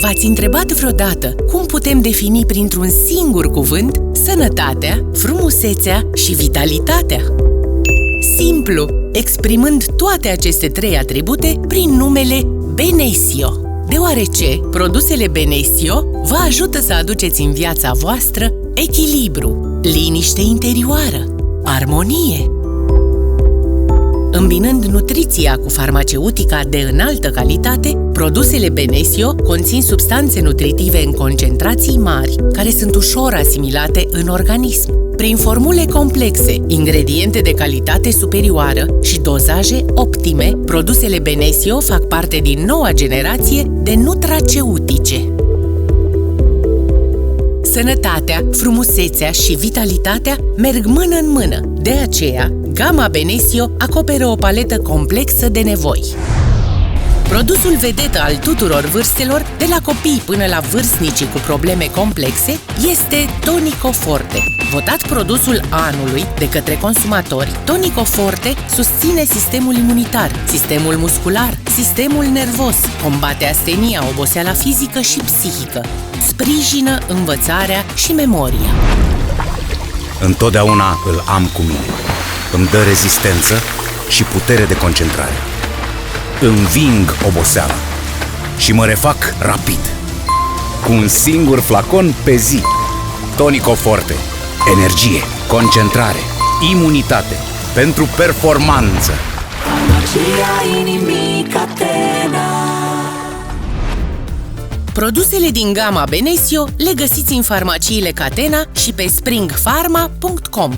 V-ați întrebat vreodată cum putem defini printr-un singur cuvânt sănătatea, frumusețea și vitalitatea? Simplu, exprimând toate aceste trei atribute prin numele Benessio. Deoarece produsele Benessio vă ajută să aduceți în viața voastră echilibru, liniște interioară, armonie. Îmbinând nutriția cu farmaceutica de înaltă calitate, produsele Benessio conțin substanțe nutritive în concentrații mari, care sunt ușor asimilate în organism. Prin formule complexe, ingrediente de calitate superioară și dozaje optime, produsele Benessio fac parte din noua generație de nutraceutice. Sănătatea, frumusețea și vitalitatea merg mână în mână. De aceea, gama Benessio acoperă o paletă complexă de nevoi. Produsul vedetă al tuturor vârstelor, de la copii până la vârstnicii cu probleme complexe, este Tonico Forte. Votat produsul anului de către consumatori, Tonico Forte susține sistemul imunitar, sistemul muscular, sistemul nervos, combate astenia, oboseala fizică și psihică, sprijină învățarea și memoria. Întotdeauna îl am cu mine. Îmi dă rezistență și putere de concentrare. Înving oboseala și mă refac rapid. Cu un singur flacon pe zi. Tonico Forte. Energie, concentrare, imunitate pentru performanță. Farmacia inimii Catena. Produsele din gama Benessio le găsiți în farmaciile Catena și pe springpharma.com.